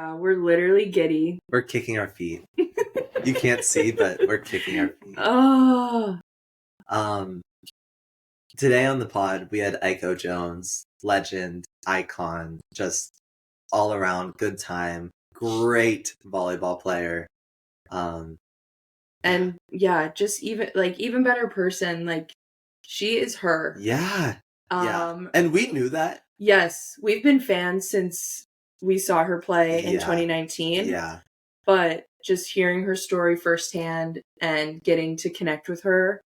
Yeah, we're literally giddy. We're kicking our feet. You can't see, but we're kicking our feet. Oh. Today on the pod, we had Aiko Jones, legend, icon, just all around good time, great volleyball player. And yeah, just even better person. Like, she is her. Yeah. And we knew that. Yes, we've been fans since we saw her play in 2019. Yeah. But just hearing her story firsthand and getting to connect with her,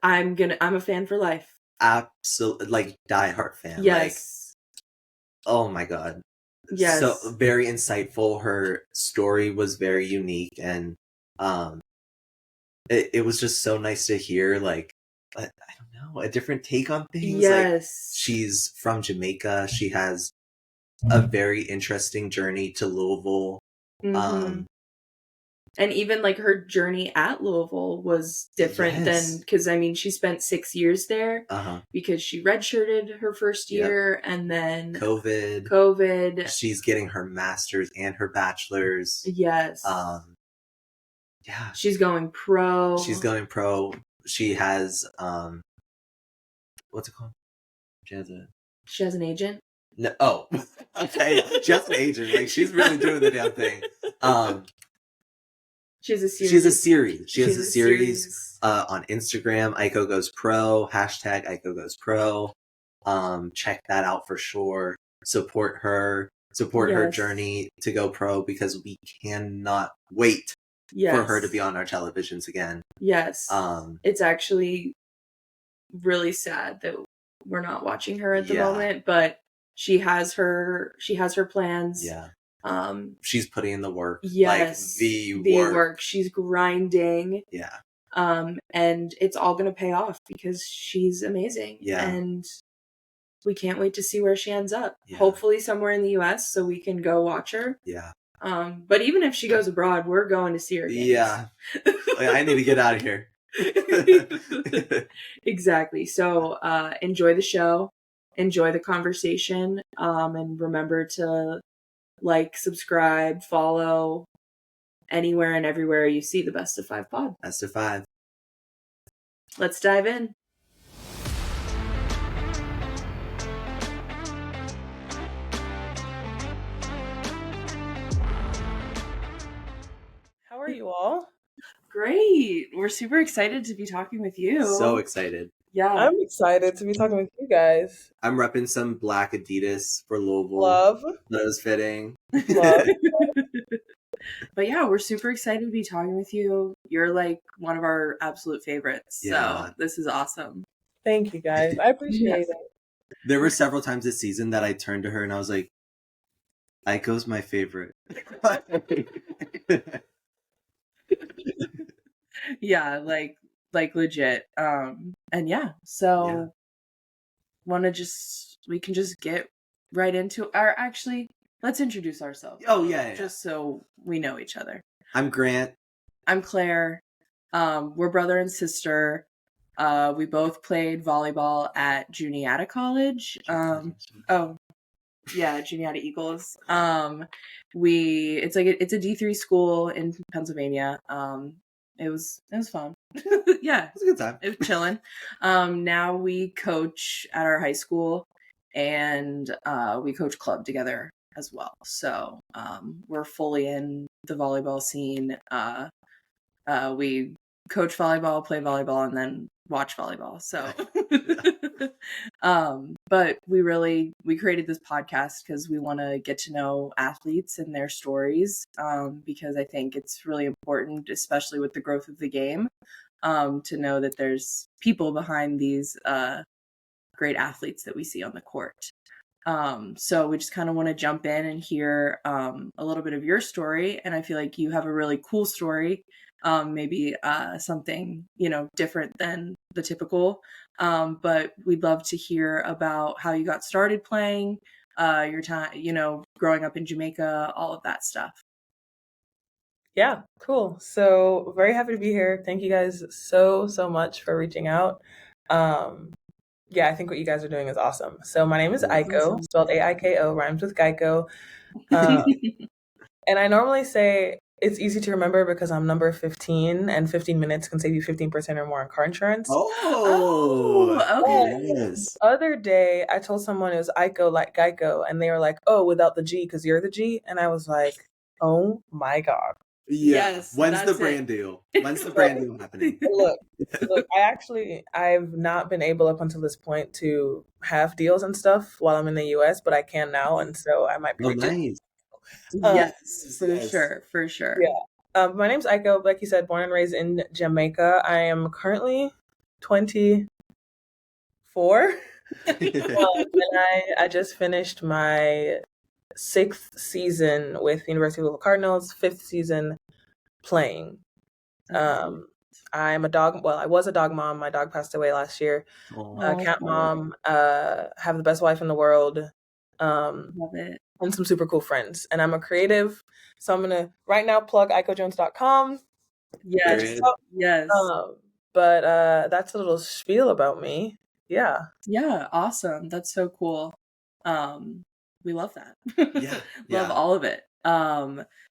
I'm a fan for life. Absolutely, like, diehard fan. Yes. Like, oh my God. Yes. So very insightful. Her story was very unique, and it was just so nice to hear, like, I don't know, a different take on things. Yes. Like, she's from Jamaica. She has a very interesting journey to Louisville. Mm-hmm. And even like her journey at Louisville was different than, because I mean, she spent 6 years there because she redshirted her first year, and then COVID. She's getting her master's and her bachelor's. Yes. Yeah. She's going pro. She has what's it called? She has an agent. No. Oh, okay. She has an agent. Like, she's really doing the damn thing. She has a series. She has a series on Instagram. Aiko Goes Pro. Hashtag Aiko Goes Pro. Check that out for sure. Support her. Support her journey to go pro, because we cannot wait for her to be on our televisions again. Yes. It's actually really sad that we're not watching her at the moment, but she has her plans. Yeah. She's putting in the work. Yes. Like, the work. She's grinding. Yeah. And it's all going to pay off because she's amazing. Yeah. And we can't wait to see where she ends up. Yeah. Hopefully somewhere in the US so we can go watch her. Yeah. But even if she goes abroad, we're going to see her games. Yeah. I need to get out of here. Exactly. So enjoy the show. Enjoy the conversation. And remember to like, subscribe, follow anywhere and everywhere you see the Best of 5 pod. Best of 5. Let's dive in. How are you all? Great. We're super excited to be talking with you. So excited. Yeah. I'm excited to be talking with you guys. I'm repping some black Adidas for Louisville. Love. Nose fitting. Love. But yeah, we're super excited to be talking with you. You're like one of our absolute favorites. Yeah. So this is awesome. Thank you guys. I appreciate it. There were several times this season that I turned to her and I was like, Aiko's my favorite. Yeah, like legit. And yeah, so we can just get right into actually, let's introduce ourselves. Oh yeah. Just so we know each other. I'm Grant. I'm Claire. We're brother and sister. We both played volleyball at Juniata College. Juniata Eagles. It's a D3 school in Pennsylvania. It was fun. Yeah. It was a good time. It was chilling. Now we coach at our high school, and we coach club together as well. So we're fully in the volleyball scene. We coach volleyball, play volleyball, and then watch volleyball. So but we created this podcast because we want to get to know athletes and their stories, because I think it's really important, especially with the growth of the game, to know that there's people behind these great athletes that we see on the court. So we just kind of want to jump in and hear a little bit of your story, and I feel like you have a really cool story. Maybe something, different than the typical. But we'd love to hear about how you got started playing, your time, growing up in Jamaica, all of that stuff. Yeah, cool. So very happy to be here. Thank you guys so much for reaching out. I think what you guys are doing is awesome. So my name is Aiko, spelled Aiko, rhymes with Geico. And I normally say it's easy to remember because I'm number 15, and 15 minutes can save you 15% or more on car insurance. Oh, okay. yes. The other day, I told someone it was Aiko, like Geico, and they were like, "Oh, without the G, because you're the G," and I was like, "Oh my god!" Yeah. Yes, When's the that's brand deal? When's the brand deal happening? Look, I've not been able up until this point to have deals and stuff while I'm in the US, but I can now, and so I might be Oh, reaching. nice. Yes, for Yes. sure, for sure. Yeah. My name's Aiko, like you said, born and raised in Jamaica. I am currently 24. And I just finished my 6th season with the University of Louisville Cardinals, 5th season playing. I'm a dog. Well, I was a dog mom. My dog passed away last year. Cat mom. Have the best wife in the world. Love it. And some super cool friends. And I'm a creative, so I'm gonna right now plug aikojones.com. Yes, yes. But that's a little spiel about me. Yeah. Yeah, awesome. That's so cool. We love that. Yeah, Love yeah. all of it.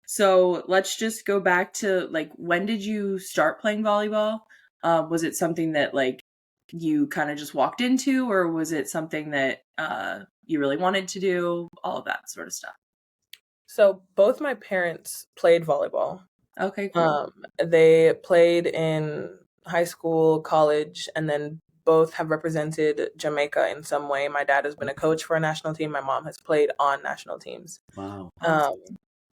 So let's just go back to like, when did you start playing volleyball? Was it something that like you kind of just walked into, or was it something that you really wanted to do? All of that sort of stuff. So both my parents played volleyball. Okay, cool. They played in high school, college, and then both have represented Jamaica in some way. My dad has been a coach for a national team. My mom has played on national teams. Wow.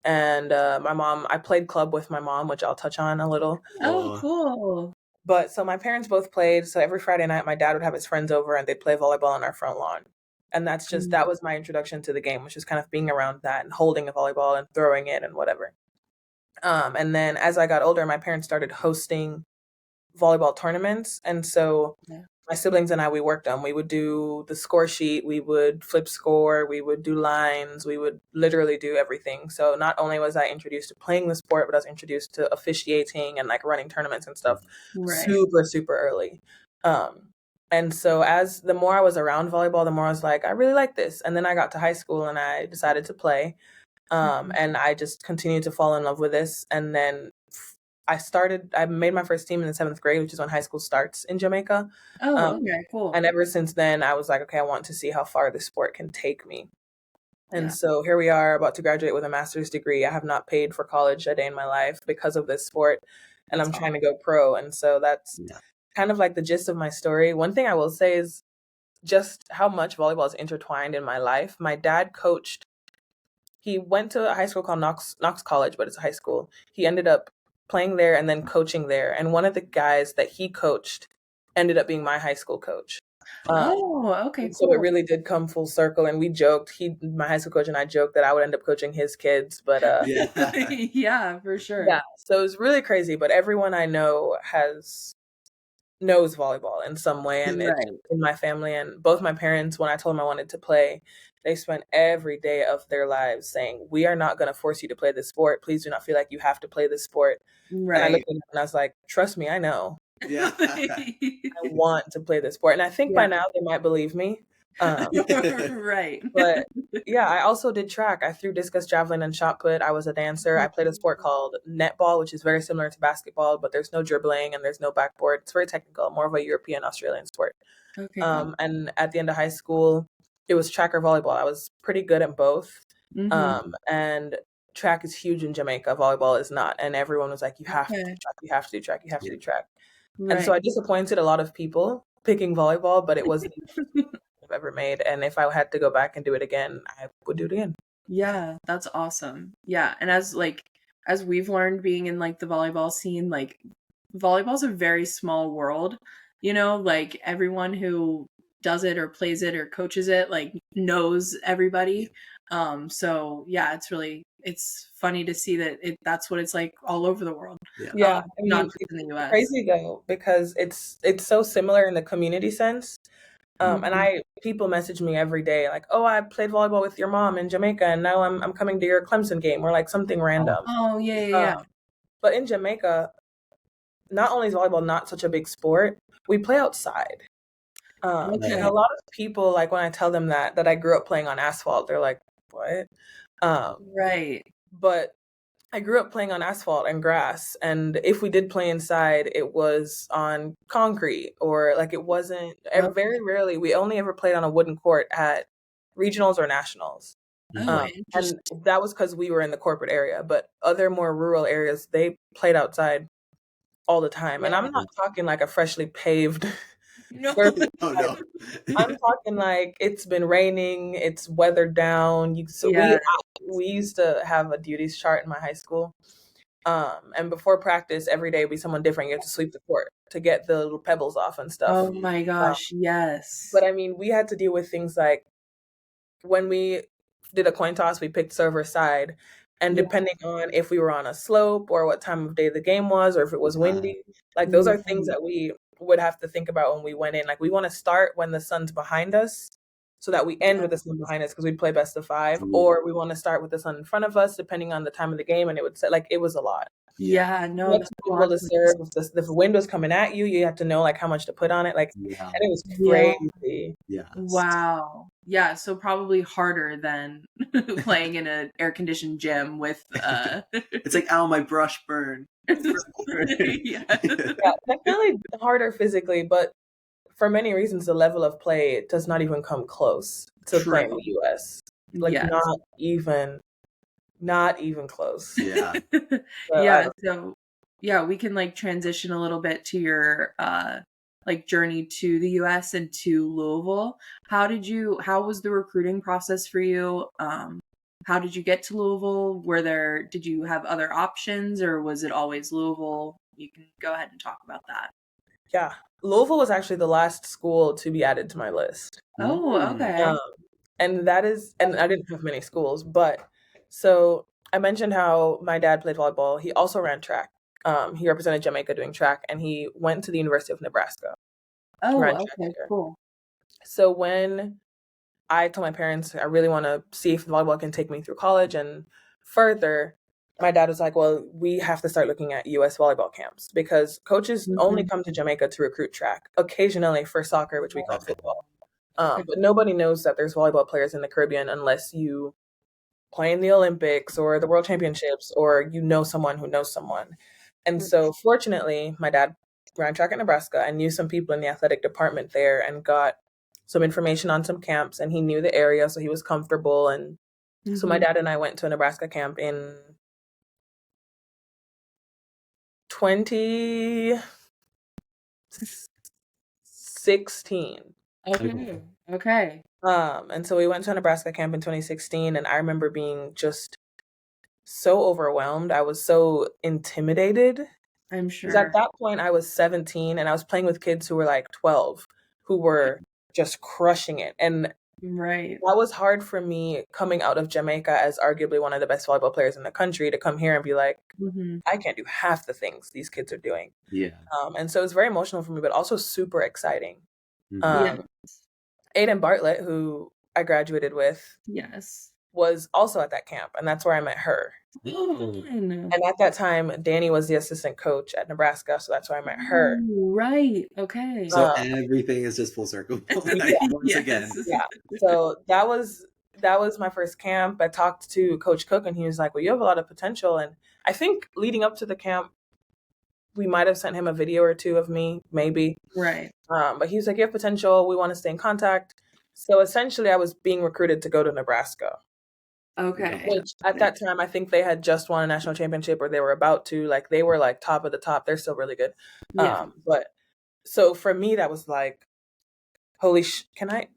And my mom, I played club with my mom, which I'll touch on a little. Oh, cool. But so my parents both played. So every Friday night, my dad would have his friends over and they'd play volleyball on our front lawn. And that's just, that was my introduction to the game, which is kind of being around that and holding a volleyball and throwing it and whatever. And then as I got older, my parents started hosting volleyball tournaments. And so my siblings and I, we worked on, we would do the score sheet, we would flip score, we would do lines, we would literally do everything. So not only was I introduced to playing the sport, but I was introduced to officiating and like running tournaments and stuff super, super early. And so as the more I was around volleyball, the more I was like, I really like this. And then I got to high school and I decided to play. And I just continued to fall in love with this. And then I made my first team in the 7th grade, which is when high school starts in Jamaica. Oh, okay, cool. And ever since then, I was like, okay, I want to see how far this sport can take me. And so here we are, about to graduate with a master's degree. I have not paid for college a day in my life because of this sport, and I'm trying to go pro. And so that's kind of like the gist of my story. One thing I will say is just how much volleyball is intertwined in my life. My dad coached. He went to a high school called Knox College, but it's a high school. He ended up playing there and then coaching there. And one of the guys that he coached ended up being my high school coach. Okay, so it really did come full circle. And we joked, my high school coach and I joked that I would end up coaching his kids. But yeah, for sure. Yeah, so it was really crazy. But everyone I know knows volleyball in some way, and it's in my family. And both my parents, when I told them I wanted to play, they spent every day of their lives saying, we are not going to force you to play this sport. Please do not feel like you have to play this sport. And I looked at them and I was like, trust me, I know. I want to play this sport. And I think by now they might believe me. But yeah, I also did track. I threw discus, javelin, and shot put. I was a dancer. I played a sport called netball, which is very similar to basketball, but there's no dribbling and there's no backboard. It's very technical, more of a European, Australian sport. And at the end of high school, it was track or volleyball. I was pretty good at both. And track is huge in Jamaica. Volleyball is not. And everyone was like, you have to do track, you have to do track, you have to do track. And so I disappointed a lot of people picking volleyball, but it was the I've ever made. And if I had to go back and do it again, I would do it again. Yeah, that's awesome. Yeah. And as we've learned being in like the volleyball scene, like volleyball's a very small world, you know, like everyone who does it or plays it or coaches it, like knows everybody. So yeah, it's funny to see that that's what it's like all over the world. Yeah. Not just in the US. Crazy though, because it's so similar in the community sense. And people message me every day like, oh, I played volleyball with your mom in Jamaica and now I'm coming to your Clemson game, or like something random. Oh yeah. But in Jamaica, not only is volleyball not such a big sport, we play outside. And a lot of people, like when I tell them that I grew up playing on asphalt, they're like, what? Right. But I grew up playing on asphalt and grass, and if we did play inside, it was on concrete, or like it wasn't. Very rarely, we only ever played on a wooden court at regionals or nationals. Oh, And that was because we were in the corporate area, but other more rural areas, they played outside all the time. And I'm not talking like a freshly paved surface. Oh no. I'm talking like it's been raining, it's weathered down. We used to have a duties chart in my high school. And before practice, every day be someone different. You have to sweep the court to get the little pebbles off and stuff. Oh my gosh, yes. But I mean, we had to deal with things like when we did a coin toss, we picked server side. And depending on if we were on a slope or what time of day the game was, or if it was windy, like those are things that we would have to think about when we went in. Like we want to start when the sun's behind us so that we end with the sun behind us because we play best of 5, or we want to start with the sun in front of us depending on the time of the game. And it would say like it was a lot. Yeah, no. You have to be able to serve. If the window's coming at you, you have to know like how much to put on it. Like, and it was crazy. Yeah. Wow. Yeah. So probably harder than playing in an air conditioned gym with. It's like, ow, my brush burned. Yeah, definitely harder physically, but for many reasons, the level of play does not even come close to playing in the U.S. Like not even close. Yeah. So we can like transition a little bit to your like journey to the US and to Louisville. How was the recruiting process for you? How did you get to Louisville? Did you have other options, or was it always Louisville? You can go ahead and talk about that. Yeah. Louisville was actually the last school to be added to my list. Oh, okay. And I didn't have many schools, but so I mentioned how my dad played volleyball. He also ran track. He represented Jamaica doing track, and he went to the University of Nebraska. Oh, okay, cool. So when I told my parents I really want to see if volleyball can take me through college and further, my dad was like, well, we have to start looking at U.S. volleyball camps because coaches only come to Jamaica to recruit track, occasionally for soccer, which we call football. But nobody knows that there's volleyball players in the Caribbean unless you play in the Olympics or the World Championships or you know someone who knows someone. And so fortunately, my dad ran track at Nebraska and knew some people in the athletic department there and got some information on some camps, and he knew the area, so he was comfortable. And so my dad and I went to a Nebraska camp in 2016. Okay. And so we went to a Nebraska camp in 2016, and I remember being just so overwhelmed. I was so intimidated. I'm sure. Because at that point I was 17 and I was playing with kids who were like 12 who were just crushing it. And that was hard for me coming out of Jamaica as arguably one of the best volleyball players in the country to come here and be like, I can't do half the things these kids are doing. Yeah. And so it was very emotional for me, but also super exciting. Aiden Bartlett, who I graduated with, was also at that camp, and that's where I met her. And at that time, Danny was the assistant coach at Nebraska, so that's where I met her. Right. Okay. So everything is just full circle once again. Yeah. So that was my first camp. I talked to Coach Cook, and he was like, "Well, you have a lot of potential." And I think leading up to the camp, we might have sent him a video or two of me, maybe. Right. But he was like, "You have potential. We want to stay in contact." So essentially, I was being recruited to go to Nebraska. Okay. Which at that time, I think they had just won a national championship, or they were about to. Like they were like top of the top. They're still really good. But so for me, that was like, holy can I?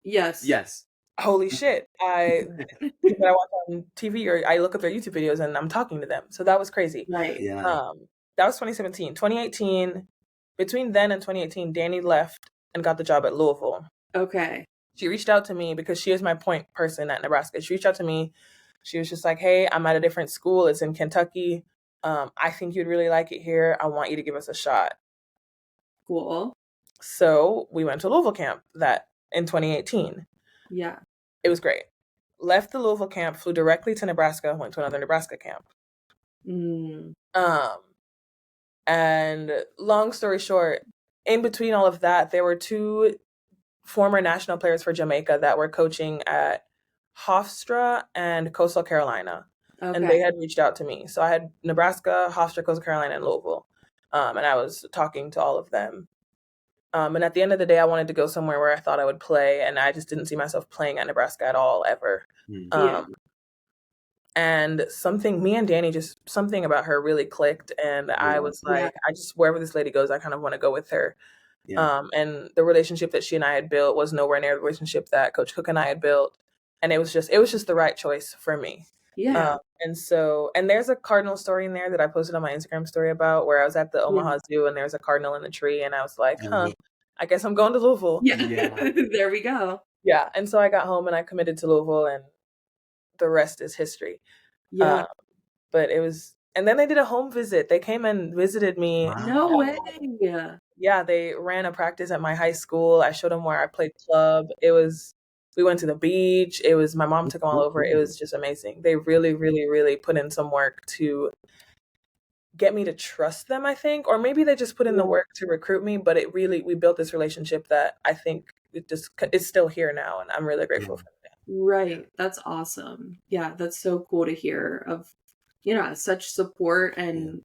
Yes. Holy shit! I watch on TV or I look up their YouTube videos and I'm talking to them. So that was crazy. Right. Yeah. That was 2017. 2018. Between then and 2018, Danny left and got the job at Louisville. Okay. She reached out to me because she is my point person at Nebraska. She reached out to me. She was just like, "Hey, I'm at a different school. It's in Kentucky. I think you'd really like it here. I want you to give us a shot." Cool. So we went to Louisville camp in 2018. Yeah. It was great. Left the Louisville camp, flew directly to Nebraska, went to another Nebraska camp. And long story short, in between all of that, there were two former national players for Jamaica that were coaching at Hofstra and Coastal Carolina. Okay. And they had reached out to me. So I had Nebraska, Hofstra, Coastal Carolina, and Louisville. And I was talking to all of them. And at the end of the day, I wanted to go somewhere where I thought I would play, and I just didn't see myself playing at Nebraska at all, ever. Yeah. And me and Danny, just something about her really clicked, and I was like, I just, wherever this lady goes, I kind of want to go with her. And the relationship that she and I had built was nowhere near the relationship that Coach Cook and I had built, and it was just the right choice for me. Yeah. And there's a cardinal story in there that I posted on my Instagram story about, where I was at the Omaha Zoo and there's a cardinal in the tree, and I was like, I guess I'm going to Louisville. Yeah. There we go. Yeah. And so I got home and I committed to Louisville, and the rest is history. Yeah. But it was, and then they did a home visit. They came and visited me. Wow. No way. Yeah, they ran a practice at my high school. I showed them where I played club. We went to the beach. My mom took them all over. It was just amazing. They really, really, really put in some work to get me to trust them, I think. Or maybe they just put in the work to recruit me, but we built this relationship that I think it's still here now, and I'm really grateful for that. Right. That's awesome. Yeah, that's so cool to hear of, such support and,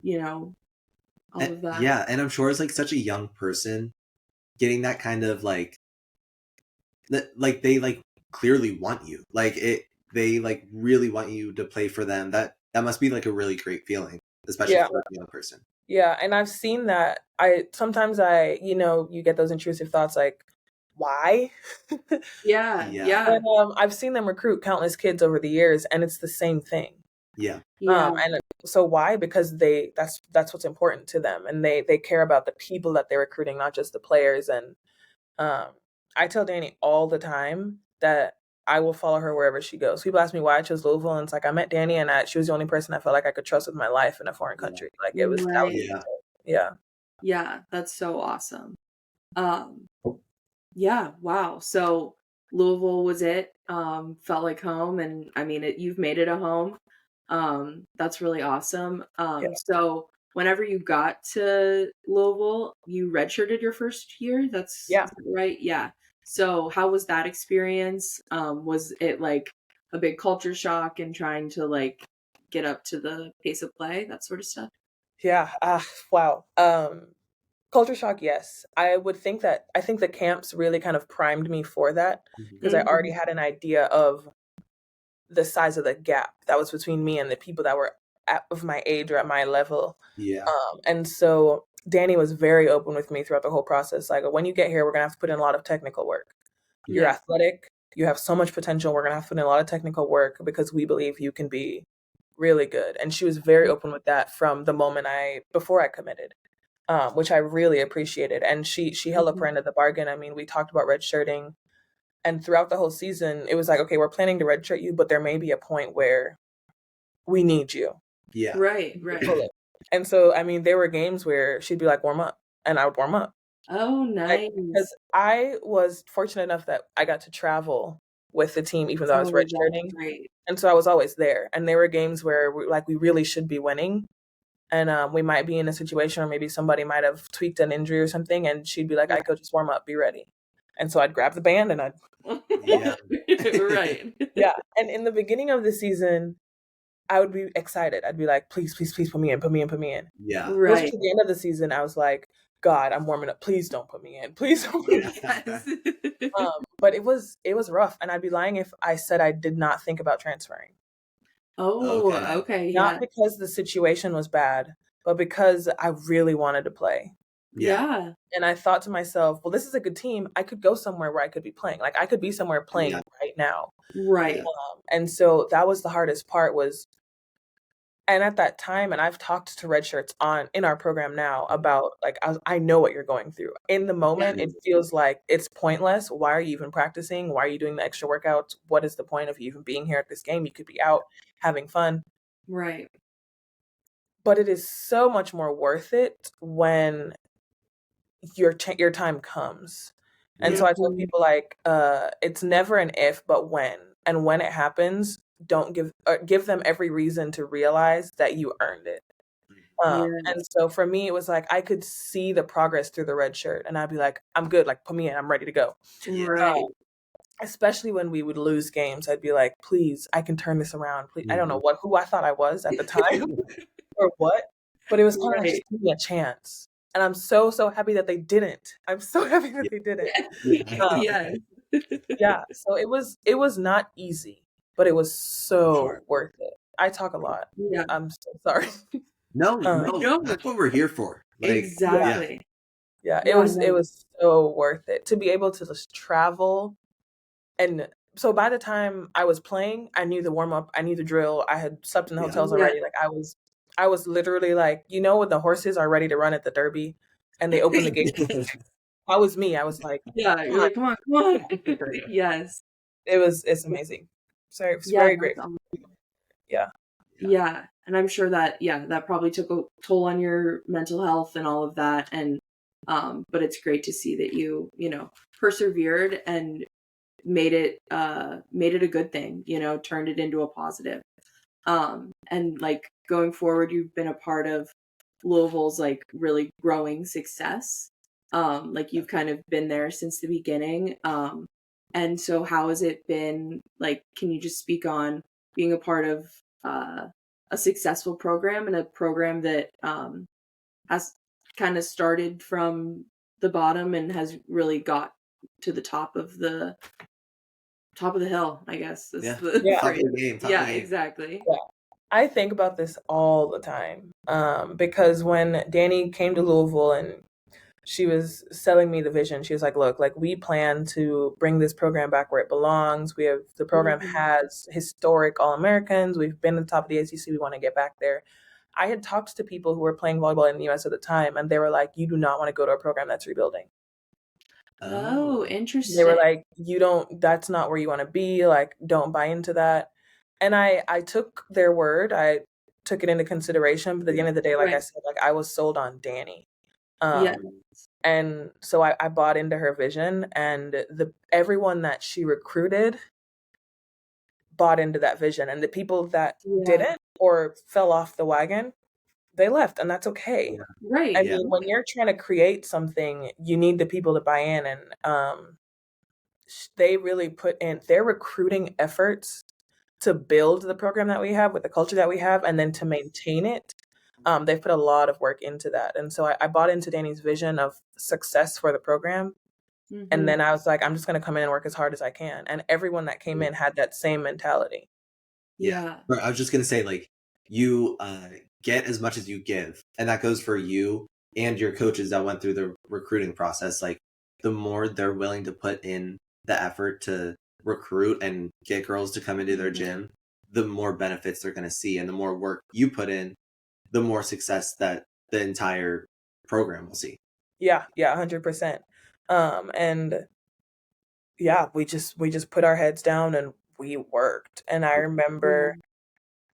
all of that. Yeah, and I'm sure it's like such a young person getting that kind of they clearly want you. They really want you to play for them. That must be like a really great feeling, especially for a young person. Yeah, and I've seen that. Sometimes you get those intrusive thoughts like, why? Yeah. And I've seen them recruit countless kids over the years, and it's the same thing. Yeah. And so why? Because that's what's important to them, and they care about the people that they're recruiting, not just the players. And I tell Danny all the time that I will follow her wherever she goes. People ask me why I chose Louisville, and it's like I met Danny, and she was the only person I felt like I could trust with my life in a foreign country. Like it was, yeah, that's so awesome. Yeah, wow. So Louisville was it. Felt like home, and I mean, you've made it a home. That's really awesome. So whenever you got to Louisville, you redshirted your first year. That's right. Yeah. So how was that experience? Was it like a big culture shock and trying to like get up to the pace of play, that sort of stuff? Yeah. Wow. Culture shock, yes. I think the camps really kind of primed me for that, because I already had an idea of the size of the gap that was between me and the people that were of my age or at my level. Yeah. And so Danny was very open with me throughout the whole process. Like, when you get here, we're going to have to put in a lot of technical work. You're athletic. You have so much potential. We're going to have to put in a lot of technical work because we believe you can be really good. And she was very open with that from the moment before I committed, which I really appreciated. And she held up her end of the bargain. I mean, we talked about redshirting. And throughout the whole season, it was like, okay, we're planning to redshirt you, but there may be a point where we need you. Yeah. Right. And so, I mean, there were games where she'd be like, warm up, and I would warm up. Oh, nice. Because I was fortunate enough that I got to travel with the team, even though I was redshirting. Right. And so I was always there. And there were games where we really should be winning. And we might be in a situation where maybe somebody might have tweaked an injury or something. And she'd be like, Aiko, just warm up, be ready. And so I'd grab the band and I'd. Right. Yeah. And in the beginning of the season, I would be excited. I'd be like, please, please, please put me in. Yeah. Right. To the end of the season, I was like, God, I'm warming up. Please don't put me in. Please don't put me in. But it was rough. And I'd be lying if I said I did not think about transferring. Oh, okay. Not because the situation was bad, but because I really wanted to play. Yeah. And I thought to myself, well, this is a good team. I could go somewhere where I could be playing. Like, I could be somewhere playing right now. Right. And so that was the hardest part and at that time, and I've talked to redshirts in our program now about, like, I know what you're going through. In the moment, it feels like it's pointless. Why are you even practicing? Why are you doing the extra workouts? What is the point of you even being here at this game? You could be out having fun. Right. But it is so much more worth it when your time comes. And so I tell people, like, it's never an if, but when. And when it happens, don't give them every reason to realize that you earned it. And so for me, it was like, I could see the progress through the red shirt, and I'd be like, I'm good. Like, put me in, I'm ready to go. Right. especially when we would lose games, I'd be like, please, I can turn this around. Please. I don't know who I thought I was at the time or what, but it was kind of just give me a chance. And I'm so happy that they didn't. I'm so happy that they didn't. Yeah. So it was not easy, but it was so worth it. I talk a lot. Yeah. I'm so sorry. No, that's what we're here for. Like, exactly. Yeah, it was so worth it to be able to just travel. And so by the time I was playing, I knew the warm up, I knew the drill. I had slept in the hotels already. Like I was literally like, you know, when the horses are ready to run at the Derby and they open the gate. That was me. I was like, yeah, you're like, come on. Yes. It's amazing. Sorry, it's very great. Awesome. Yeah. Yeah. And I'm sure that, that probably took a toll on your mental health and all of that. And, but it's great to see that you know, persevered and made it a good thing, you know, turned it into a positive. And like going forward, you've been a part of Louisville's like really growing success. Like you've kind of been there since the beginning. And so how has it been, like, can you just speak on being a part of a successful program and a program that has kind of started from the bottom and has really got to the top of the hill, I guess. Top of the game. Exactly. Yeah. I think about this all the time because when Danny came to Louisville and she was selling me the vision, she was like, look, like we plan to bring this program back where it belongs. The program has historic All-Americans. We've been at the top of the ACC. We want to get back there. I had talked to people who were playing volleyball in the US at the time, and they were like, you do not want to go to a program that's rebuilding. Oh, interesting. They were like, that's not where you want to be. Like, don't buy into that. And I took their word. I took it into consideration. But at the end of the day, like I said, like I was sold on Danny. And so I bought into her vision, and everyone that she recruited bought into that vision. And the people that didn't or fell off the wagon, they left, and that's okay. Right. I mean, when you're trying to create something, you need the people to buy in, and they really put in their recruiting efforts to build the program that we have with the culture that we have, and then to maintain it. They've put a lot of work into that. And so I bought into Danny's vision of success for the program. And then I was like, I'm just going to come in and work as hard as I can. And everyone that came in had that same mentality. Yeah. I was just going to say, like, you get as much as you give. And that goes for you and your coaches that went through the recruiting process. Like, the more they're willing to put in the effort to recruit and get girls to come into their gym, the more benefits they're going to see. And the more work you put in, the more success that the entire program will see. Yeah, 100%. And yeah, we just put our heads down and we worked. And I remember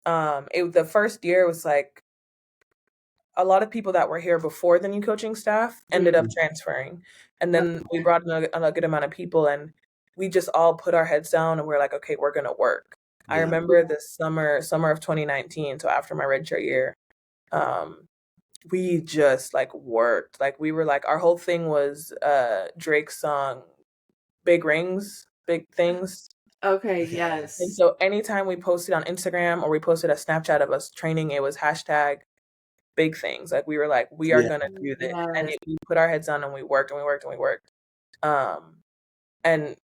the first year was like a lot of people that were here before the new coaching staff ended up transferring. And then we brought in a good amount of people, and we just all put our heads down and we're like, okay, we're going to work. I remember the summer of 2019, so after my redshirt year, we just like worked. Like we were like, our whole thing was Drake's song Big Rings, Big Things. Okay, yes. And so anytime we posted on Instagram or we posted a Snapchat of us training, it was hashtag big things. Like we were like, we are gonna do this. And we put our heads on and we worked and we worked and we worked. And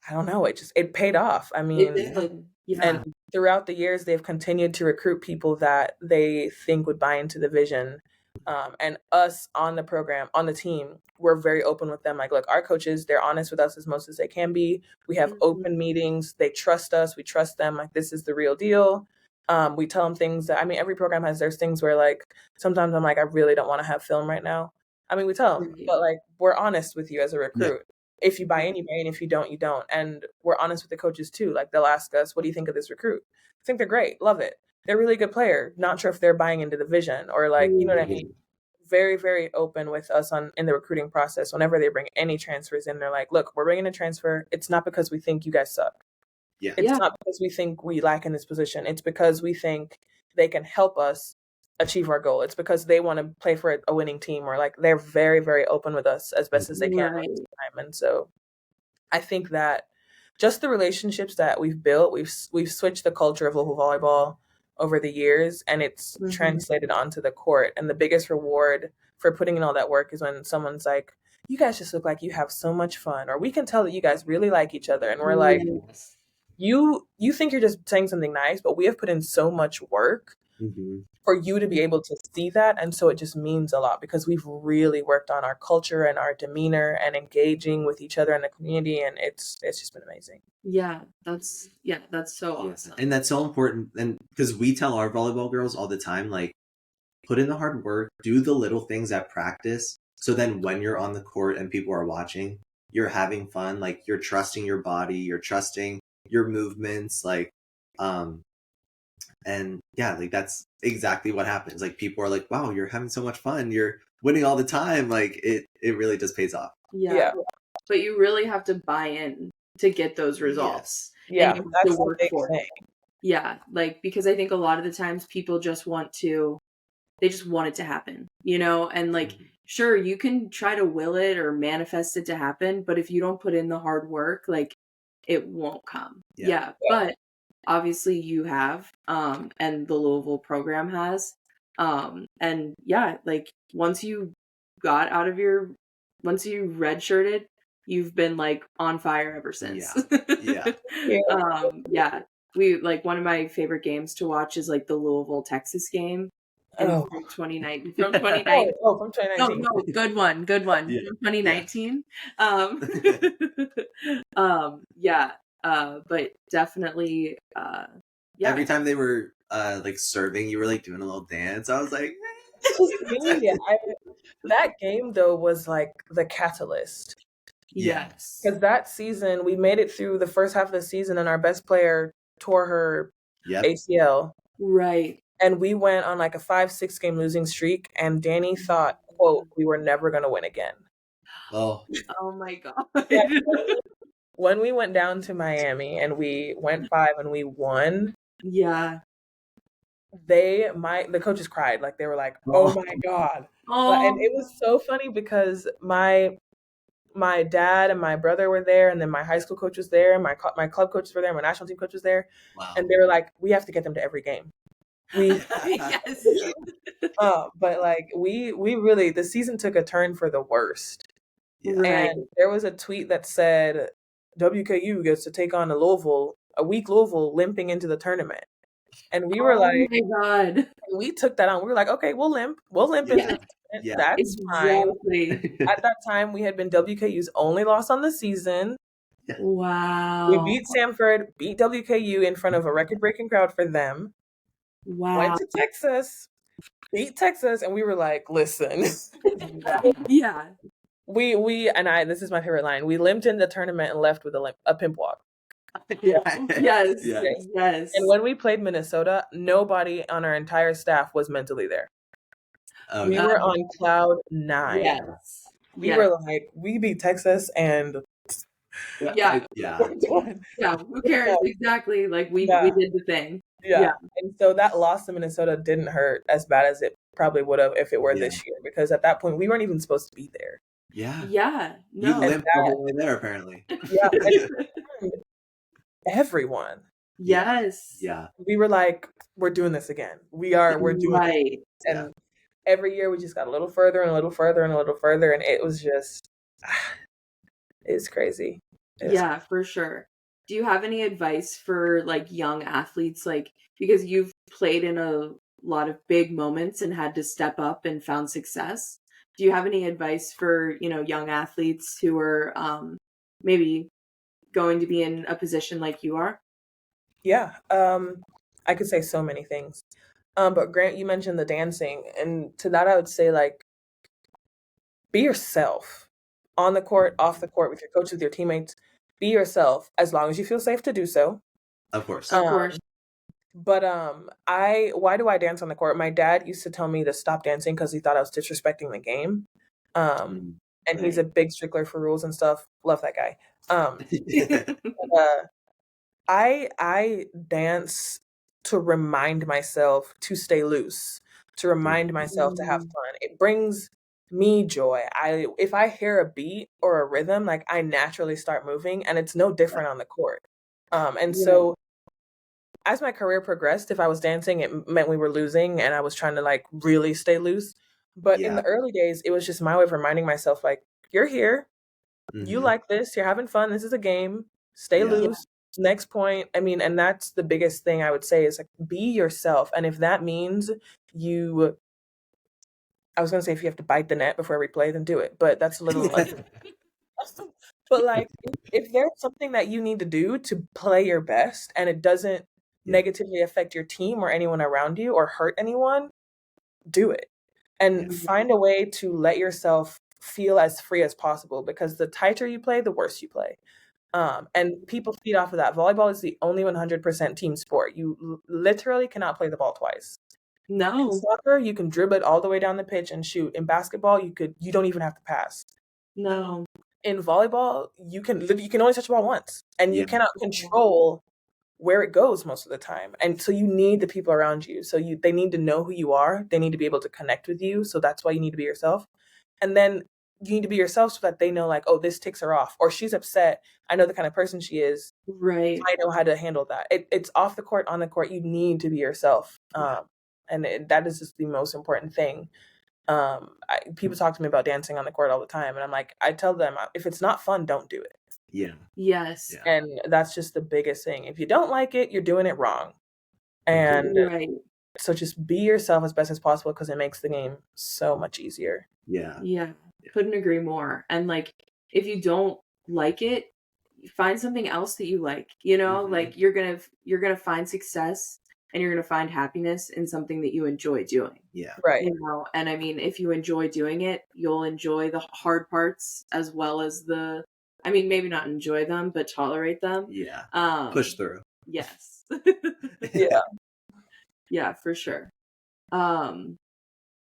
I don't know, it paid off. I mean, and throughout the years, they've continued to recruit people that they think would buy into the vision. And us on the program, on the team, we're very open with them. Like, look, our coaches, they're honest with us as most as they can be. We have open meetings. They trust us. We trust them. Like, this is the real deal. We tell them things that, I mean, every program there's things where like, sometimes I'm like, I really don't want to have film right now. I mean, we tell them, but like, we're honest with you as a recruit. Yeah. If you buy in, you buy in. If you don't, you don't. And we're honest with the coaches too. Like, they'll ask us, what do you think of this recruit? I think they're great. Love it. They're a really good player. Not sure if they're buying into the vision or like, you know what I mean? Very, very open with us in the recruiting process. Whenever they bring any transfers in, they're like, look, we're bringing a transfer. It's not because we think you guys suck. Yeah. It's not because we think we lack in this position. It's because we think they can help us achieve our goal. It's because they want to play for a winning team, or like they're very, very open with us as best as they can all the time. And so I think that just the relationships that we've built. We've switched the culture of local volleyball over the years, and it's translated onto the court. And the biggest reward for putting in all that work is when someone's like, you guys just look like you have so much fun, or we can tell that you guys really like each other. And we're like, you think you're just saying something nice, but we have put in so much work for you to be able to see that. And so it just means a lot because we've really worked on our culture and our demeanor and engaging with each other in the community. And it's just been amazing. Yeah, that's so awesome. And that's so important. And because we tell our volleyball girls all the time, like, put in the hard work, do the little things at practice. So then when you're on the court and people are watching, you're having fun, like you're trusting your body, you're trusting your movements, like, and yeah, like that's exactly what happens. Like people are like, wow, you're having so much fun. You're winning all the time. Like it really just pays off. Yeah. But you really have to buy in to get those results. Yeah. And you have That's to work the big for thing. it. Yeah. Like, because I think a lot of the times people just want it to happen, you know, and like, sure, you can try to will it or manifest it to happen, but if you don't put in the hard work, like it won't come. Yeah. But obviously you have, and the Louisville program has, and yeah, like once you redshirted, you've been like on fire ever since. Yeah. We like, one of my favorite games to watch is like the Louisville Texas game. From 2019. From 2019. No, good one. Yeah. From 2019. But definitely, Every time they were like serving, you were like doing a little dance. I was like, that game though was like the catalyst. Yes. Because that season, we made it through the first half of the season and our best player tore her ACL. Right. And we went on like a 5-6 game losing streak, and Danny thought, quote, we were never going to win again. Oh my God. When we went down to Miami and we went 5 and we won. Yeah. The coaches cried. Like they were like, oh my God. And it was so funny because my dad and my brother were there, and then my high school coach was there, and my club coaches were there, my national team coach was there. Wow. And they were like, we have to get them to every game. Yes. But like we really, the season took a turn for the worst. Right. And there was a tweet that said WKU gets to take on a weak Louisville limping into the tournament. And we were like, oh my God. We took that on. We were like, okay, we'll limp into the tournament. Yeah. That's fine. At that time, we had been WKU's only loss on the season. Wow. We beat Samford, beat WKU in front of a record-breaking crowd for them. Wow. Went to Texas, beat Texas, and we were like, listen. Yeah. This is my favorite line. We limped in the tournament and left with a pimp walk. Yes. And when we played Minnesota, nobody on our entire staff was mentally there. We were on cloud 9. Yes. We were like, we beat Texas and who cares? Exactly. Like we did the thing. Yeah. And so that loss to Minnesota didn't hurt as bad as it probably would have if it were this year, because at that point we weren't even supposed to be there. No. You limped the whole way there, apparently. Everyone. Yes. Yeah. We were like, we're doing this again. We're doing it. And every year we just got a little further and a little further and a little further, and it was just it's crazy. For sure. Do you have any advice for like young athletes, like, because you've played in a lot of big moments and had to step up and found success? Do you have any advice for, young athletes who are maybe going to be in a position like you are? Yeah. I could say so many things. But Grant, you mentioned the dancing, and to that I would say, like, be yourself on the court, off the court, with your coach, with your teammates. Be yourself as long as you feel safe to do so. Of course. But why do I dance on the court? My dad used to tell me to stop dancing because he thought I was disrespecting the game. And he's a big stickler for rules and stuff. Love that guy. I dance to remind myself to stay loose, to remind myself to have fun. It brings me joy. If I hear a beat or a rhythm, like I naturally start moving, and it's no different on the court. And so as my career progressed, if I was dancing, it meant we were losing and I was trying to like really stay loose. But in the early days, it was just my way of reminding myself, like, you're here, you like this, you're having fun, this is a game, stay loose. Next point. I mean, and that's the biggest thing I would say is like, be yourself. And if that means I was gonna say if you have to bite the net before every play, then do it. But that's a little like, but like if there's something that you need to do to play your best and it doesn't negatively affect your team or anyone around you or hurt anyone, do it. And find a way to let yourself feel as free as possible, because the tighter you play, the worse you play. And people feed off of that. Volleyball is the only 100% team sport. You literally cannot play the ball twice. No. In soccer, you can dribble it all the way down the pitch and shoot. In basketball, you don't even have to pass. No. In volleyball, you can only touch the ball once, and you cannot control where it goes most of the time. And so you need the people around you. So they need to know who you are. They need to be able to connect with you. So that's why you need to be yourself. And then you need to be yourself so that they know, like, oh, this ticks her off, or she's upset. I know the kind of person she is. Right. I know how to handle that. It's off the court, on the court. You need to be yourself. And that is just the most important thing. People talk to me about dancing on the court all the time. And I'm like, I tell them, if it's not fun, don't do it. Yeah. Yes. Yeah. And that's just the biggest thing. If you don't like it, you're doing it wrong. And so just be yourself as best as possible, because it makes the game so much easier. Yeah. Couldn't agree more. And like, if you don't like it, find something else that you like, you know, like you're going to find success and you're going to find happiness in something that you enjoy doing. Yeah. Right. You know, and I mean, if you enjoy doing it, you'll enjoy the hard parts as well as maybe not enjoy them, but tolerate them. Yeah. Push through. Yes. Yeah. Yeah, for sure.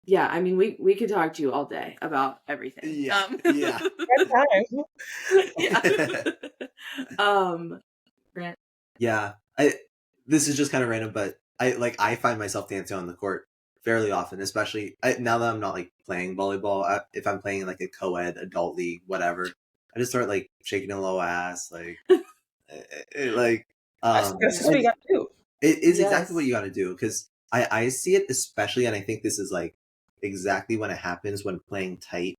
Yeah, I mean, we could talk to you all day about everything. Yeah. Grant. Yeah. This is just kind of random, but I find myself dancing on the court fairly often, especially now that I'm not like playing volleyball. If I'm playing like a co-ed adult league, whatever, I just start like shaking a little ass, like that's just what you got to do. It is exactly what you got to do, because I see it especially, and I think this is like exactly when it happens when playing tight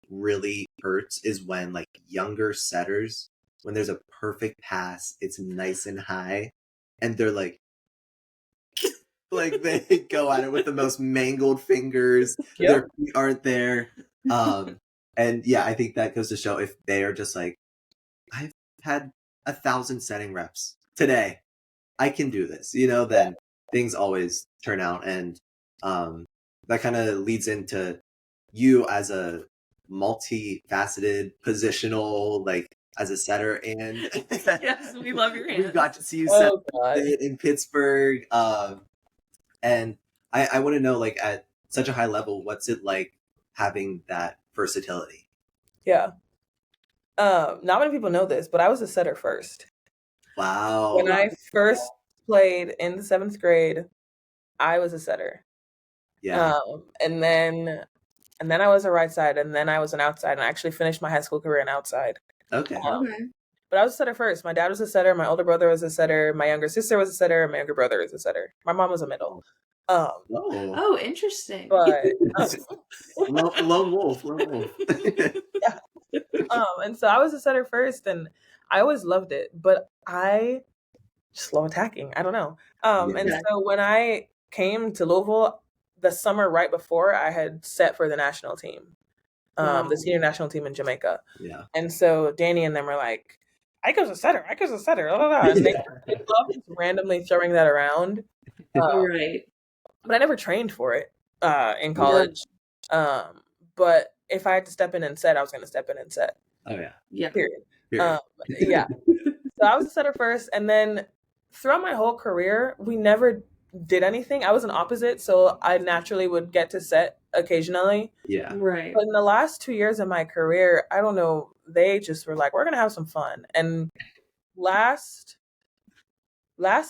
really hurts, is when like younger setters, when there's a perfect pass, it's nice and high, and they're like they go at it with the most mangled fingers. Their feet aren't there. And yeah, I think that goes to show, if they are just like, I've had 1,000 setting reps today, I can do this, you know, then things always turn out. And that kind of leads into you as a multifaceted positional, like as a setter. And yes, we love your hands. We got to see you set in Pittsburgh. And I want to know, like, at such a high level, what's it like having that versatility? Yeah. Not many people know this, but I was a setter first. Wow. When I first played in the 7th grade, I was a setter. Yeah. And then I was a right side, and then I was an outside, and I actually finished my high school career in outside. Okay. But I was a setter first. My dad was a setter. My older brother was a setter. My younger sister was a setter. And my younger brother was a setter. My mom was a middle. Oh, interesting. But lone wolf. Yeah. And so I was a setter first, and I always loved it. But I just love attacking. I don't know. And so when I came to Louisville, the summer right before, I had set for the national team, the senior national team in Jamaica. Yeah. And so Danny and them were like, Aiko's a setter. Blah, blah, blah. And they love just randomly throwing that around. Right. But I never trained for it in college. But if I had to step in and set, I was going to step in and set. Oh, yeah. Yeah. Period. Yeah. So I was a setter first. And then throughout my whole career, we never did anything. I was an opposite. So I naturally would get to set occasionally. Yeah. Right. But in the last 2 years of my career, I don't know, they just were like, we're going to have some fun. And last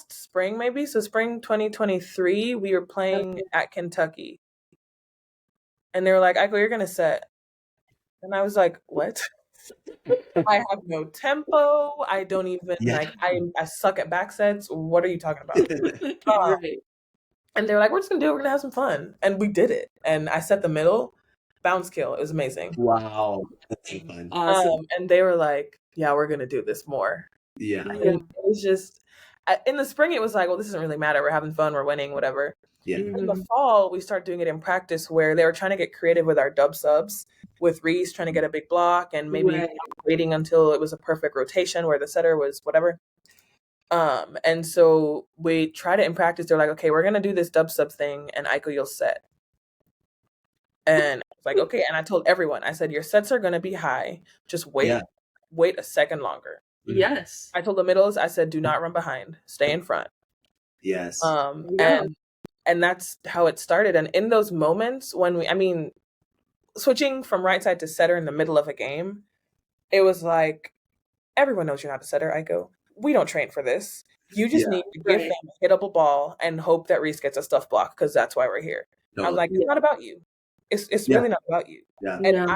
spring, maybe, so spring 2023, we were playing at Kentucky. And they were like, Aiko, you're going to set. And I was like, what? I have no tempo. I don't even, I suck at back sets. What are you talking about? Right. And they were like, we're just going to do it. We're going to have some fun. And we did it. And I set the middle, bounce kill. It was amazing. Wow. That's so fun. Awesome. And they were like, yeah, we're going to do this more. Yeah. And it was just, in the spring, it was like, well, this doesn't really matter. We're having fun. We're winning, whatever. Yeah. In the fall, we started doing it in practice where they were trying to get creative with our dub subs, with Reese trying to get a big block and maybe waiting until it was a perfect rotation where the setter was whatever. And so we tried it in practice. They're like, okay, we're going to do this dub sub thing and Aiko, you'll set. And I was like, okay. And I told everyone, I said, your sets are going to be high. Just wait a second longer. Yes. I told the middles, I said, do not run behind. Stay in front. Yes. And that's how it started. And in those moments when switching from right side to setter in the middle of a game, it was like, everyone knows you're not a setter, Aiko. We don't train for this. You just need to give them a hittable ball and hope that Reese gets a stuff block because that's why we're here. I'm like, it's not about you. It's really not about you. Yeah. And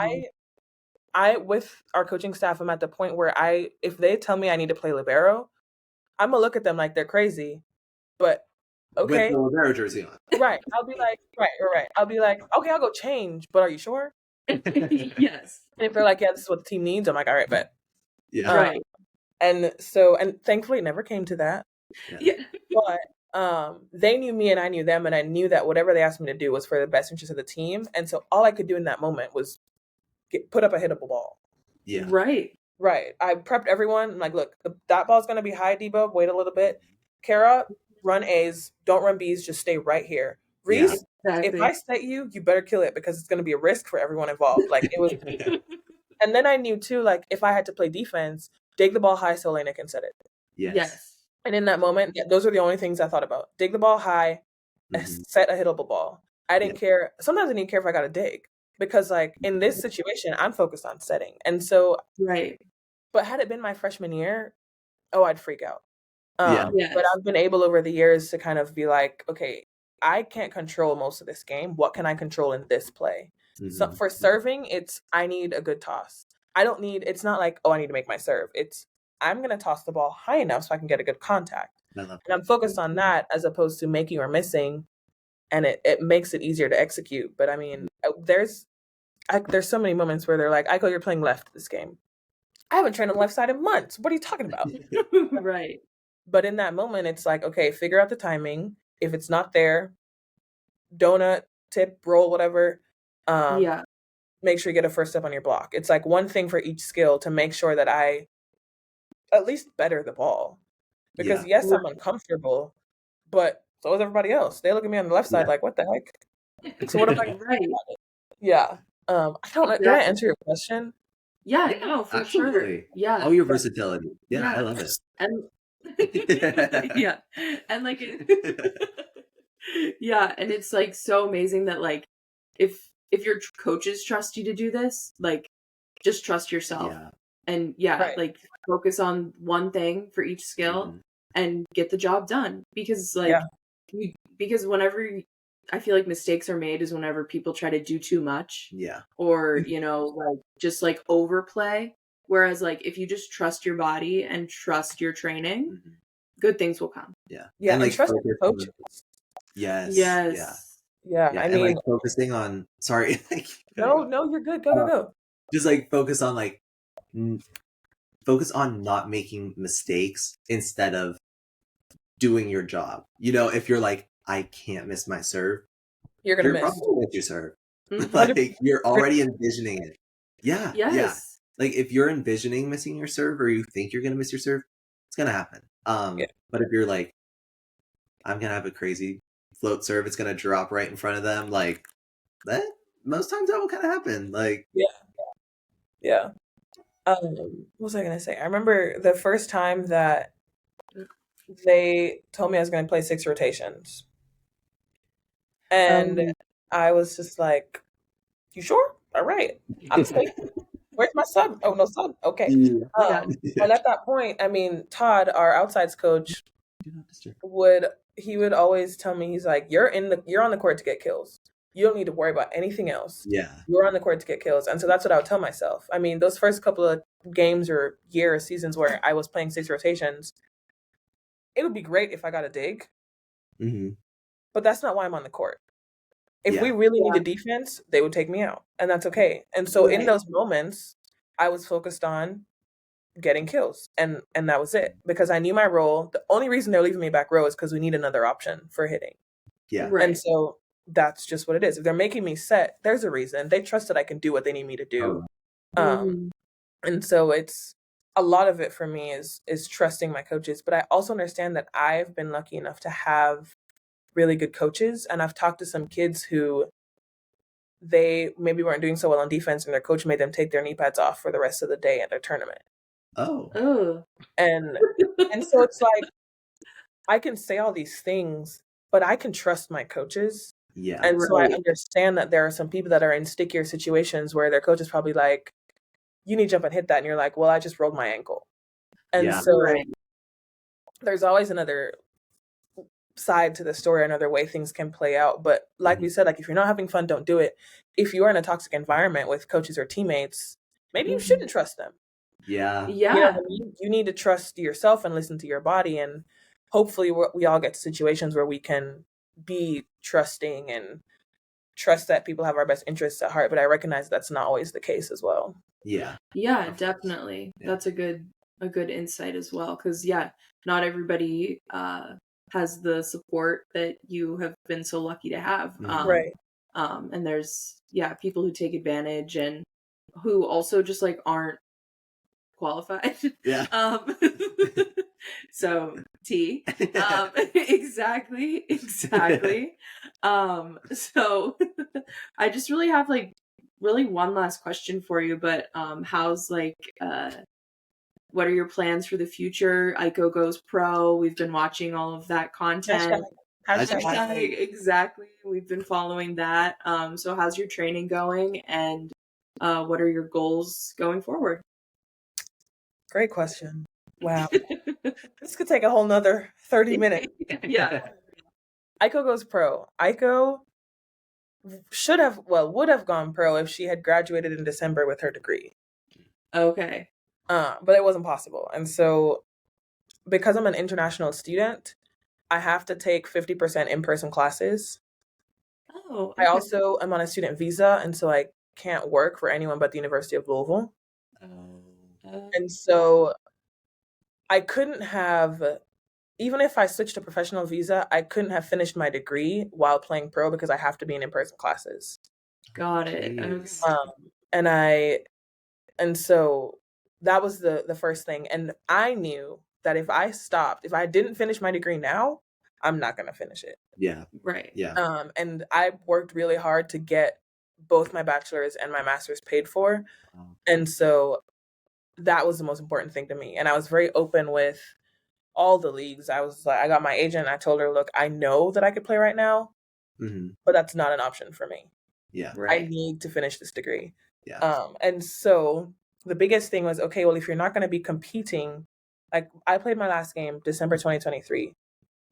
I with our coaching staff, I'm at the point where if they tell me I need to play libero, I'm gonna look at them like they're crazy. But okay. With the libero jersey on. Right. I'll be like, right. I'll be like, okay, I'll go change, but are you sure? Yes. And if they're like, yeah, this is what the team needs, I'm like, all right, bet. Yeah. Right. And thankfully it never came to that. Yeah. But they knew me and I knew them, and I knew that whatever they asked me to do was for the best interest of the team. And so all I could do in that moment was put up a hittable ball. Yeah. Right. I prepped everyone. I'm like, look, that ball's going to be high, Debo. Wait a little bit. Kara, run A's. Don't run B's. Just stay right here. Reese, if I set you, you better kill it because it's going to be a risk for everyone involved. Like it was. And then I knew too, like if I had to play defense, dig the ball high so Elena can set it. Yes. And in that moment, those are the only things I thought about. Dig the ball high, set a hittable ball. I didn't care. Sometimes I didn't care if I got a dig because like in this situation, I'm focused on setting. And so, but had it been my freshman year, I'd freak out. But I've been able over the years to kind of be like, okay, I can't control most of this game. What can I control in this play? So for serving, I need a good toss. It's not like, I need to make my serve. I'm going to toss the ball high enough so I can get a good contact. And I'm focused on that as opposed to making or missing. And it makes it easier to execute. But I mean, there's so many moments where they're like, Aiko, you're playing left this game. I haven't trained on the left side in months. What are you talking about? Right. But in that moment, it's like, okay, figure out the timing. If it's not there, donut, tip, roll, whatever. Make sure you get a first step on your block. It's like one thing for each skill to make sure that I at least better the ball. Because yes, I'm uncomfortable, but so is everybody else. They look at me on the left side like, what the heck? So what am I right? Yeah. I don't know. Did I answer your question? Yeah, no, for sure. Yeah. All your versatility. Yeah, I love it. And and like and it's like so amazing that like if your coaches trust you to do this, like just trust yourself and like focus on one thing for each skill and get the job done because like because whenever I feel like mistakes are made is whenever people try to do too much or like just like overplay, whereas like if you just trust your body and trust your training, good things will come. And like trust your coaches. I mean, like focusing on no, you're good. Go. Just like focus on not making mistakes instead of doing your job. If you're like, I can't miss my serve, you're gonna miss your serve. Like you're already envisioning it. Yeah. Like if you're envisioning missing your serve or you think you're gonna miss your serve, it's gonna happen. But if you're like, I'm gonna have a crazy float serve, it's gonna drop right in front of them, like that most times that will kind of happen. Like what was I gonna say? I remember the first time that they told me I was gonna play 6 rotations. And I was just like, you sure? All right. I'm safe. Where's my sub? Oh, no sub. Okay. And at that point, I mean, Todd, our outsides coach, would always tell me, he's like, you're on the court to get kills. You don't need to worry about anything else. Yeah. You're on the court to get kills. And so that's what I would tell myself. I mean, those first couple of games or years, seasons where I was playing 6 rotations, it would be great if I got a dig. Mm-hmm. But that's not why I'm on the court. If we really need a defense, they would take me out. And that's okay. And so in those moments, I was focused on getting kills. And that was it. Because I knew my role. The only reason they're leaving me back row is because we need another option for hitting. Yeah. Right. And so that's just what it is. If they're making me set, there's a reason. They trust that I can do what they need me to do. And so it's a lot of it for me is trusting my coaches. But I also understand that I've been lucky enough to have really good coaches. And I've talked to some kids who they maybe weren't doing so well on defense and their coach made them take their knee pads off for the rest of the day at their tournament. Oh. And so it's like, I can say all these things, but I can trust my coaches. Yeah. And so I understand that there are some people that are in stickier situations where their coach is probably like, you need to jump and hit that. And you're like, well, I just rolled my ankle. And so there's always another side to the story, another way things can play out. But like we said, like if you're not having fun, don't do it. If you are in a toxic environment with coaches or teammates, maybe you shouldn't trust them. Yeah. Yeah. You know what I mean? You need to trust yourself and listen to your body. And hopefully we all get to situations where we can be trusting and trust that people have our best interests at heart. But I recognize that's not always the case as well. Yeah. Yeah, definitely. Yeah. That's a good insight as well. Because not everybody has the support that you have been so lucky to have. Right. And there's people who take advantage and who also just like aren't qualified. Yeah. So exactly. So I just really have like one last question for you, but how's like what are your plans for the future? Aiko Goes Pro. We've been watching all of that content. Hashtag. Exactly. We've been following that. So how's your training going, and what are your goals going forward? Great question. Wow. This could take a whole nother 30 minutes. Yeah. Aiko Goes Pro. Aiko would have gone pro if she had graduated in December with her degree. Okay. But it wasn't possible. And so because I'm an international student, I have to take 50% in-person classes. Oh. Okay. I also am on a student visa, and so I can't work for anyone but the University of Louisville. And so I couldn't have, even if I switched to professional visa, I couldn't have finished my degree while playing pro because I have to be in in-person classes. Got it. And so that was the first thing. And I knew that if I didn't finish my degree now, I'm not going to finish it. Yeah. Right. Yeah. And I worked really hard to get both my bachelor's and my master's paid for. And so that was the most important thing to me. And I was very open with all the leagues. I was like, I got my agent. I told her, look, I know that I could play right now, but that's not an option for me. Yeah. Right. I need to finish this degree. Yeah. And so the biggest thing was, okay, well, if you're not going to be competing, like I played my last game December 2023.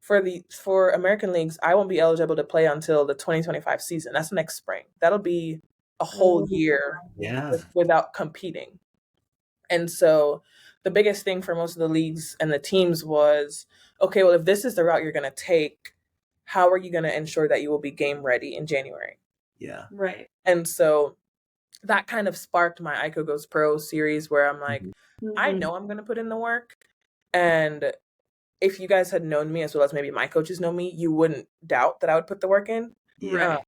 For American leagues, I won't be eligible to play until the 2025 season. That's next spring. That'll be a whole year without competing. And so the biggest thing for most of the leagues and the teams was, okay, well, if this is the route you're going to take, how are you going to ensure that you will be game ready in January? Yeah. Right. And so that kind of sparked my Aiko Goes Pro series where I'm like, I know I'm going to put in the work. And if you guys had known me as well as maybe my coaches know me, you wouldn't doubt that I would put the work in. Right.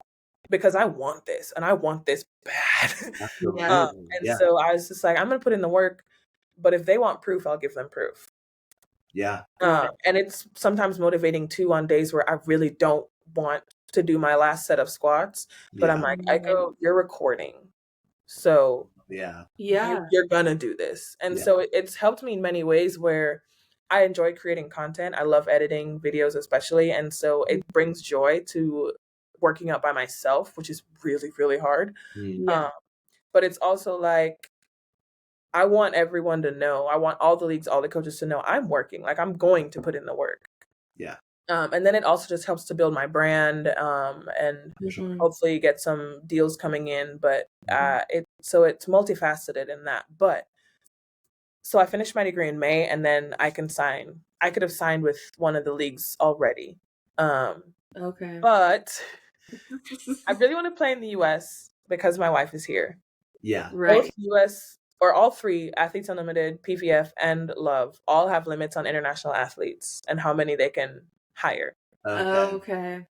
Because I want this and I want this bad. So I was just like, I'm going to put in the work, but if they want proof, I'll give them proof. Yeah. And it's sometimes motivating too on days where I really don't want to do my last set of squats, but I'm like, Aiko, you're recording. So you're going to do this. And so it's helped me in many ways where I enjoy creating content. I love editing videos, especially. And so it brings joy to working out by myself, which is really, really hard. But it's also like, I want everyone to know, I want all the leagues, all the coaches to know I'm working. Like I'm going to put in the work. Yeah. And then it also just helps to build my brand, and hopefully get some deals coming in. But it's multifaceted in that. But so I finished my degree in May, and then I could have signed with one of the leagues already. Okay. But I really want to play in the US because my wife is here. Yeah. Right. Both US, or all three, Athletes Unlimited, PVF, and Love, all have limits on international athletes and how many they can hire. Okay.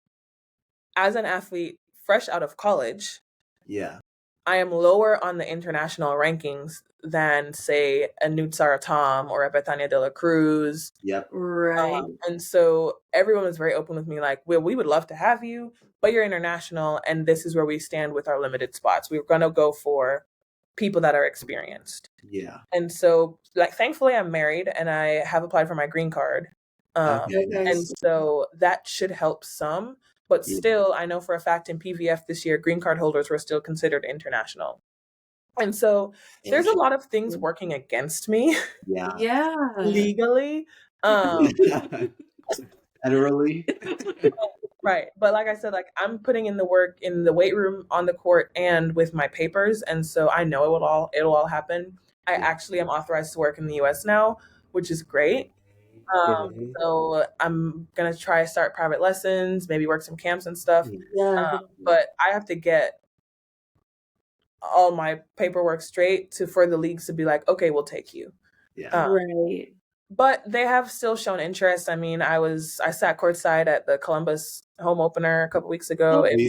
As an athlete fresh out of college, yeah, I am lower on the international rankings than, say, a Nutsara Tom or a Bethania de la Cruz. Yep. Right. And so everyone was very open with me, like, well, we would love to have you, but you're international, and this is where we stand with our limited spots. We're going to go for people that are experienced. Yeah. And so, like, thankfully, I'm married, and I have applied for my green card. And so that should help some. But still, I know for a fact in PVF this year, green card holders were still considered international. And so there's a lot of things working against me. Yeah. Legally. Federally. Right. But like I said, like, I'm putting in the work in the weight room, on the court, and with my papers. And so I know it'll all happen. I actually am authorized to work in the US now, which is great. So I'm going to try to start private lessons, maybe work some camps and stuff. But I have to get all my paperwork straight for the leagues to be like, okay, we'll take you. Right. But they have still shown interest. I mean, I sat courtside at the Columbus home opener a couple weeks ago. Thank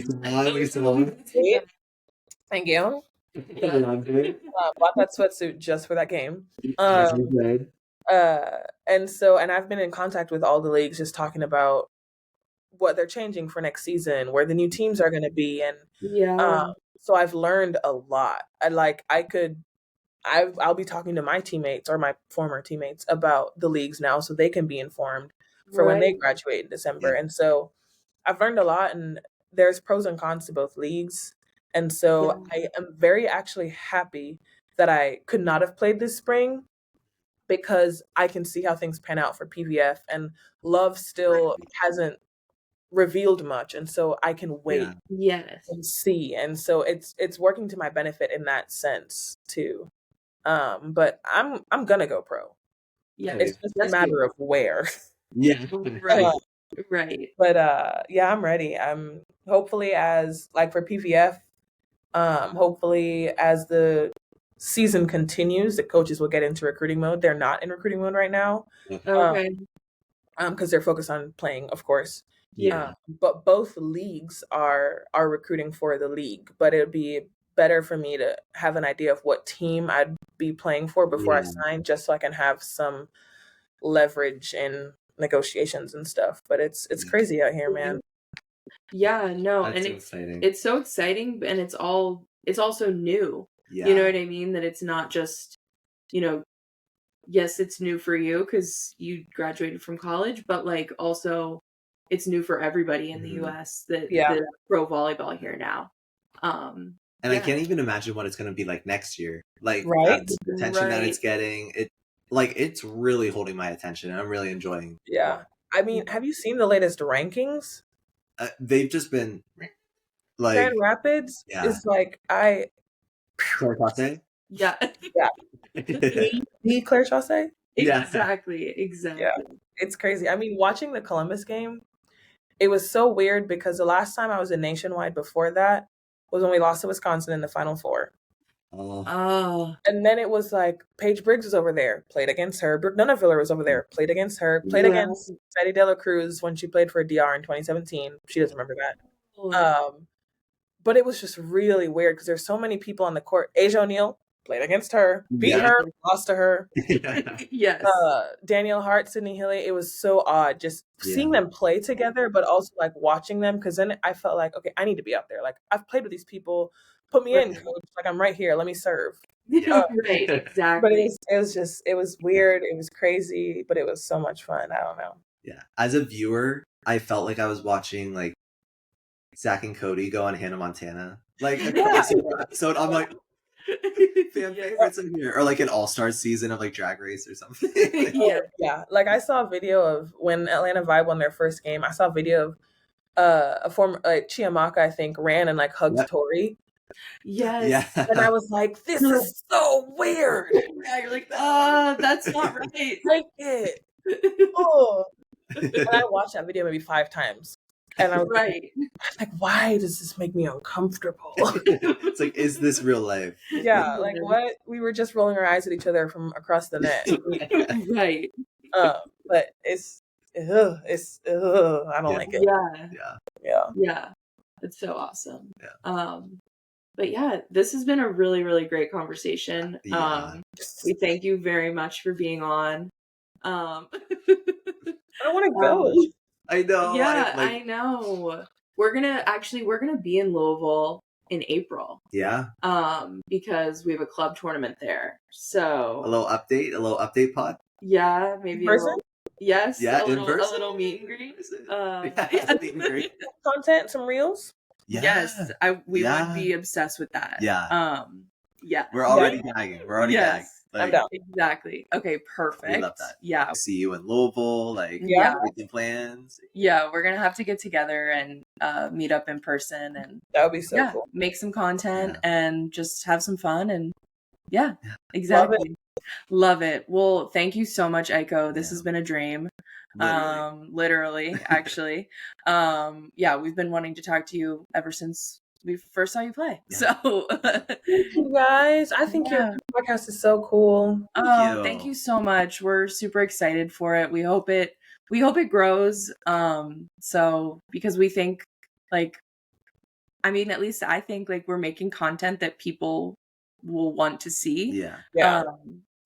you. Bought that sweatsuit just for that game. And I've been in contact with all the leagues, just talking about what they're changing for next season, where the new teams are going to be, and so I've learned a lot. I'll be talking to my teammates or my former teammates about the leagues now, so they can be informed for when they graduate in December. And so I've learned a lot, and there's pros and cons to both leagues. And so I am very actually happy that I could not have played this spring, because I can see how things pan out for PVF, and Love still hasn't revealed much. And so I can wait and see. And so it's working to my benefit in that sense too. But I'm gonna go pro. Yeah. It's just a matter of where. Yeah. Right. But I'm ready. I'm hopefully, as like for PVF, hopefully as the season continues, the coaches will get into recruiting mode. They're not in recruiting mode right now. Okay. Because they're focused on playing, of course. Yeah. But both leagues are recruiting for the league. But it would be better for me to have an idea of what team I'd be playing for before I sign, just so I can have some leverage in negotiations and stuff. But it's crazy out here, man. Yeah, no, That's and so exciting. It's so exciting, and it's also new. Yeah. You know what I mean? That it's not just, yes, it's new for you because you graduated from college, but like also it's new for everybody in the US that the pro volleyball here now. And I can't even imagine what it's going to be like next year. Like the attention that it's getting, it's really holding my attention, and I'm really enjoying. Yeah. I mean, have you seen the latest rankings? They've just been like Grand Rapids is like Claire Chaussee? Yeah. The Claire Chaussee? Exactly. Yeah. It's crazy. I mean, watching the Columbus game, it was so weird because the last time I was in Nationwide before that was when we lost to Wisconsin in the Final Four. Oh. And then it was like Paige Briggs was over there, played against her. Brooke Nunaviller was over there, played against her, played against Sadie De La Cruz when she played for DR in 2017. She doesn't remember that. But it was just really weird because there's so many people on the court. Asia O'Neal played against her, beat her, lost to her. Yes. Danielle Hart, Sydney Hilly. It was so odd just seeing them play together, but also like watching them, because then I felt like, okay, I need to be out there. Like, I've played with these people. Put me in, coach. Like, I'm right here. Let me serve. Right, exactly. But it was weird. It was crazy, but it was so much fun. I don't know. Yeah. As a viewer, I felt like I was watching like Zach and Cody go on Hannah Montana. Like, episode, I'm like, Fan favorites in here, or like an all-star season of like Drag Race or something. Yeah. Like I saw a video of when Atlanta Vibe won their first game. I saw a video of a former Chiamaka, I think, ran and like hugged Tori. Yes. And I was like, this is so weird. Yeah, you're like, that's not right. Like it. Oh. And I watched that video maybe 5 times. And I was like, why does this make me uncomfortable? It's like, is this real life? Yeah, like what? We were just rolling our eyes at each other from across the net. Right. But it's I don't like it. Yeah. It's so awesome. But yeah, this has been a really, really great conversation. We thank you very much for being on. I don't want to go. I know. Yeah, I know. We're gonna be in Louisville in April. Yeah. Because we have a club tournament there. So a little update pod. Yeah, maybe in person? Yes. Yeah, a little meet and greet. Meet and greet. Content, some reels. Yeah. Yes, we would be obsessed with that. Yeah. Yeah. We're already gagging. Gagged. Like, I'm down. Exactly. Okay, perfect. We love that. Yeah. See you in Louisville. Like, making plans. Yeah, we're gonna have to get together and meet up in person, and that would be so cool. Make some content and just have some fun, and exactly. Love it. Well, thank you so much, Aiko. This has been a dream. Literally, actually. We've been wanting to talk to you ever since we first saw you play. So thank you guys. I think your podcast is so cool. Thank you so much. We're super excited for it. We hope it grows. So because we think at least I think like we're making content that people will want to see. Yeah.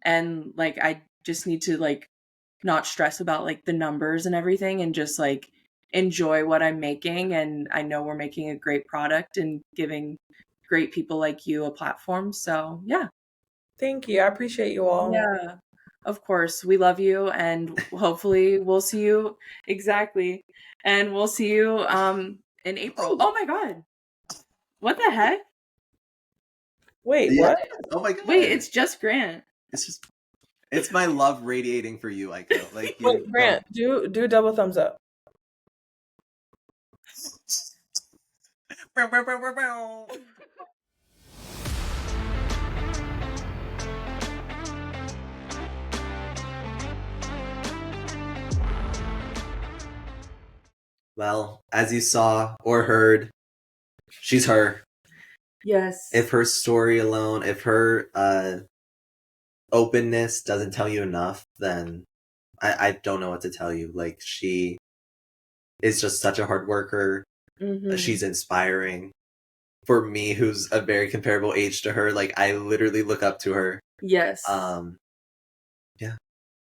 And like I just need to like not stress about like the numbers and everything, and just like enjoy what I'm making. And I know we're making a great product and giving great people like you a platform. So thank you. I appreciate you all. Yeah, of course. We love you, and hopefully we'll see you and we'll see you in April. Oh my god, what the heck? Wait, what? Oh my god. Wait, it's just Grant. It's my love radiating for you, Aiko. Like, wait, Grant, do double thumbs up. Well, as you saw or heard, she's her. Yes. If her story alone, if her openness doesn't tell you enough, then I don't know what to tell you. Like, she is just such a hard worker. Mm-hmm. She's inspiring. For me, who's a very comparable age to her, like, I literally look up to her. Yes.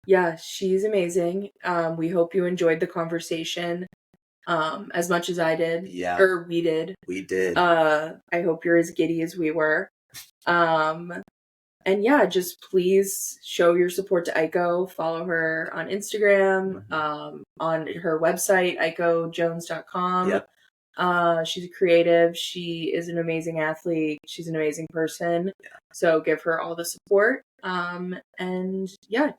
Yeah, she's amazing. We hope you enjoyed the conversation as much as I did. Yeah. Or we did. We did. I hope you're as giddy as we were. And just please show your support to Aiko. Follow her on Instagram, on her website, aikojones.com. Yep. She's a creative. She is an amazing athlete. She's an amazing person. Yeah. So give her all the support. And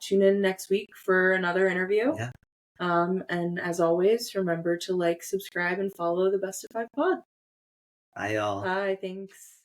tune in next week for another interview. Yeah. And as always, remember to like, subscribe, and follow the Best of 5 Pod. Bye, y'all. Bye. Thanks.